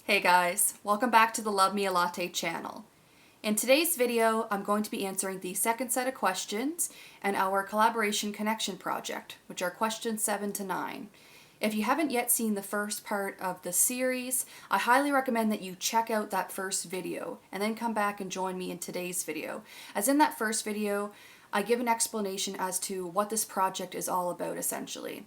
Hey guys, welcome back to the Love Me a Latte channel. In today's video, I'm going to be answering the second set of questions in our collaboration connection project, which are questions 7 to 9. If you haven't yet seen the first part of the series, I highly recommend that you check out that first video and then come back and join me in today's video. As in that first video, I give an explanation as to what this project is all about essentially.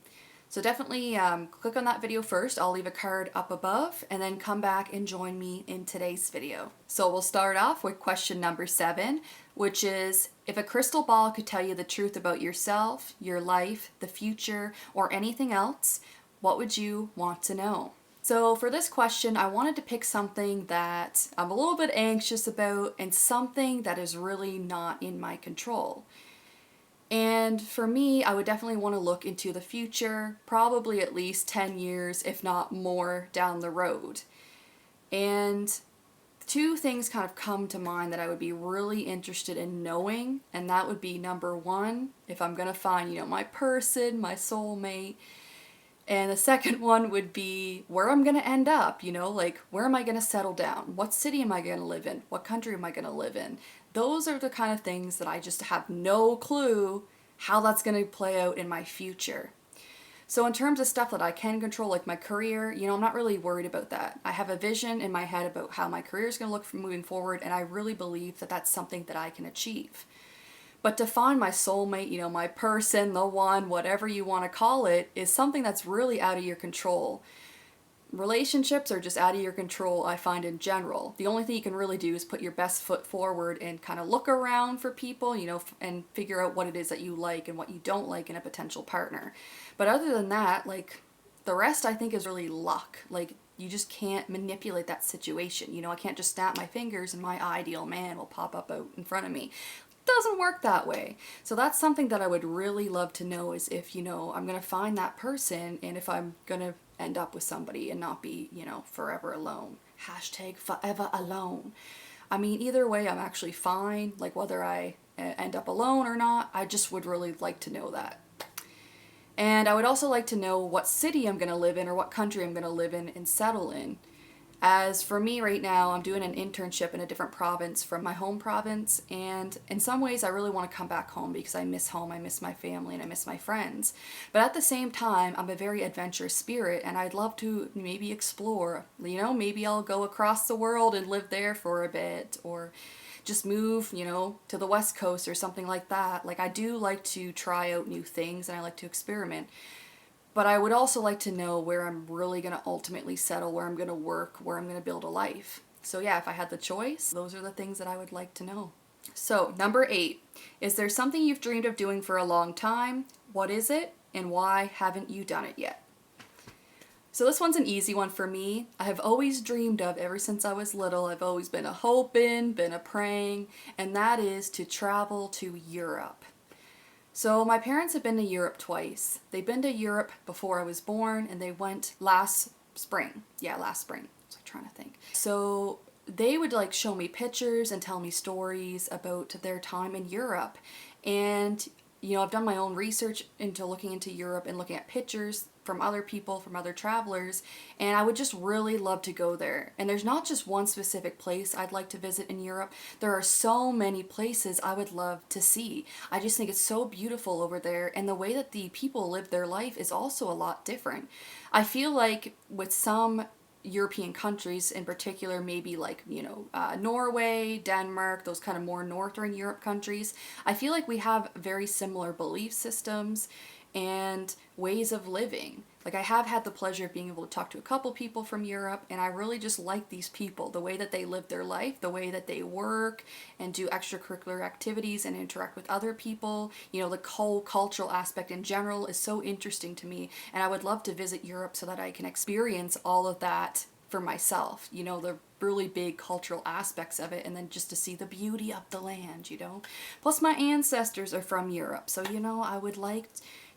So definitely click on that video first. I'll leave a card up above and then come back and join me in today's video. So we'll start off with question number 7, which is, if a crystal ball could tell you the truth about yourself, your life, the future, or anything else, what would you want to know? So for this question, I wanted to pick something that I'm a little bit anxious about and something that is really not in my control. And for me, I would definitely want to look into the future, probably at least 10 years, if not more, down the road. And two things kind of come to mind that I would be really interested in knowing, and that would be number one, if I'm going to find, my person, my soulmate. And the second one would be where I'm going to end up, like where am I going to settle down? What city am I going to live in? What country am I going to live in? Those are the kind of things that I just have no clue how that's going to play out in my future. So in terms of stuff that I can control, like my career, I'm not really worried about that. I have a vision in my head about how my career is going to look from moving forward, and I really believe that that's something that I can achieve. But to find my soulmate, my person, the one, whatever you want to call it, is something that's really out of your control. Relationships are just out of your control, I find, in general. The only thing you can really do is put your best foot forward and kind of look around for people, and figure out what it is that you like and what you don't like in a potential partner. But other than that, the rest I think is really luck. You just can't manipulate that situation. I can't just snap my fingers and my ideal man will pop up out in front of me. Doesn't work that way. So that's something that I would really love to know, is if, I'm going to find that person and if I'm going to end up with somebody and not be, forever alone. Hashtag forever alone. I mean, either way, I'm actually fine. Whether I end up alone or not, I just would really like to know that. And I would also like to know what city I'm going to live in or what country I'm going to live in and settle in. As for me right now, I'm doing an internship in a different province from my home province, and in some ways I really want to come back home because I miss home, I miss my family, and I miss my friends. But at the same time, I'm a very adventurous spirit, and I'd love to maybe explore. Maybe I'll go across the world and live there for a bit, or just move, to the West Coast or something like that. I do like to try out new things, and I like to experiment. But I would also like to know where I'm really going to ultimately settle, where I'm going to work, where I'm going to build a life. So yeah, if I had the choice, those are the things that I would like to know. So number 8, is there something you've dreamed of doing for a long time? What is it? And why haven't you done it yet? So this one's an easy one for me. I have always dreamed of, ever since I was little, I've always been a hoping, been a praying, and that is to travel to Europe. So my parents have been to Europe twice. They've been to Europe before I was born, and they went last spring. Yeah, last spring. So I'm trying to think. So they would show me pictures and tell me stories about their time in Europe. And I've done my own research into looking into Europe and looking at pictures from other people, from other travelers, and I would just really love to go there. And there's not just one specific place I'd like to visit in Europe. There are so many places I would love to see. I just think it's so beautiful over there, and the way that the people live their life is also a lot different. I feel like with some European countries in particular, maybe Norway, Denmark, those kind of more northern Europe countries, I feel like we have very similar belief systems and ways of living. I have had the pleasure of being able to talk to a couple people from Europe, and I really just like these people, the way that they live their life, the way that they work and do extracurricular activities and interact with other people. The whole cultural aspect in general is so interesting to me, and I would love to visit Europe so that I can experience all of that for myself, the really big cultural aspects of it, and then just to see the beauty of the land, Plus my ancestors are from Europe, so I would like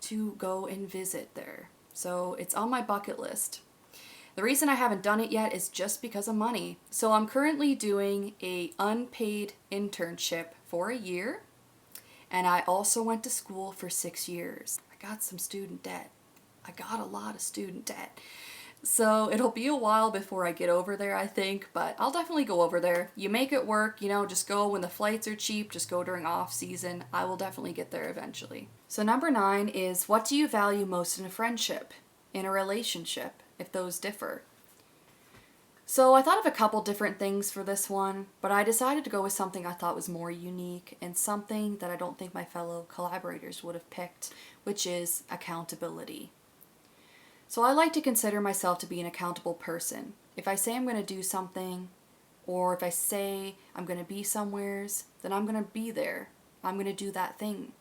to go and visit there. So it's on my bucket list. The reason I haven't done it yet is just because of money. So I'm currently doing a unpaid internship for a year, and I also went to school for 6 years. I got some student debt. I got a lot of student debt. So it'll be a while before I get over there, I think, but I'll definitely go over there. You make it work, just go when the flights are cheap, just go during off season. I will definitely get there eventually. So number 9 is, what do you value most in a friendship, in a relationship, if those differ? So I thought of a couple different things for this one, but I decided to go with something I thought was more unique and something that I don't think my fellow collaborators would have picked, which is accountability. So I like to consider myself to be an accountable person. If I say I'm going to do something, or if I say I'm going to be somewheres, then I'm going to be there. I'm going to do that thing.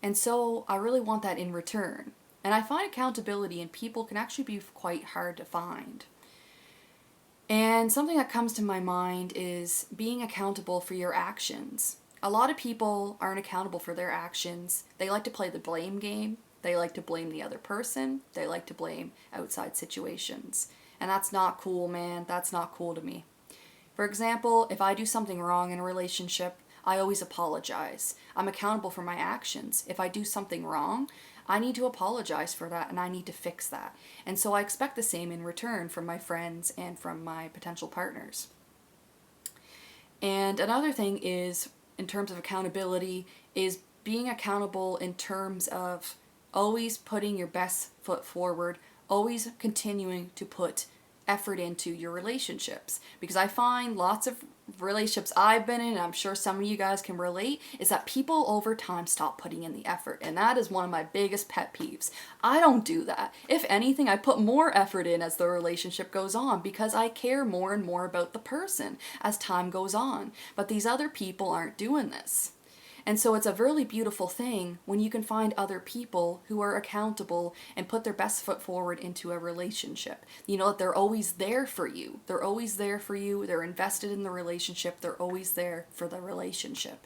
And so I really want that in return. And I find accountability in people can actually be quite hard to find. And something that comes to my mind is being accountable for your actions. A lot of people aren't accountable for their actions. They like to play the blame game. They like to blame the other person. They like to blame outside situations. And that's not cool, man. That's not cool to me. For example, if I do something wrong in a relationship, I always apologize. I'm accountable for my actions. If I do something wrong, I need to apologize for that and I need to fix that. And so I expect the same in return from my friends and from my potential partners. And another thing is, in terms of accountability, is being accountable in terms of always putting your best foot forward, always continuing to put effort into your relationships. Because I find lots of relationships I've been in, and I'm sure some of you guys can relate, is that people over time stop putting in the effort. And that is one of my biggest pet peeves. I don't do that. If anything, I put more effort in as the relationship goes on because I care more and more about the person as time goes on. But these other people aren't doing this. And so it's a really beautiful thing when you can find other people who are accountable and put their best foot forward into a relationship. You know that they're always there for you. They're always there for you. They're invested in the relationship. They're always there for the relationship.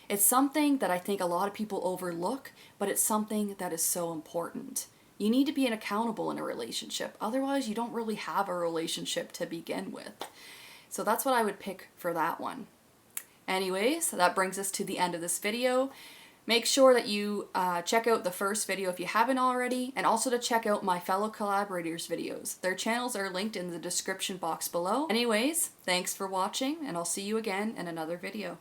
It's something that I think a lot of people overlook, but it's something that is so important. You need to be accountable in a relationship. Otherwise, you don't really have a relationship to begin with. So that's what I would pick for that one. Anyways, that brings us to the end of this video. Make sure that you check out the first video if you haven't already, and also to check out my fellow collaborators' videos. Their channels are linked in the description box below. Anyways, thanks for watching, and I'll see you again in another video.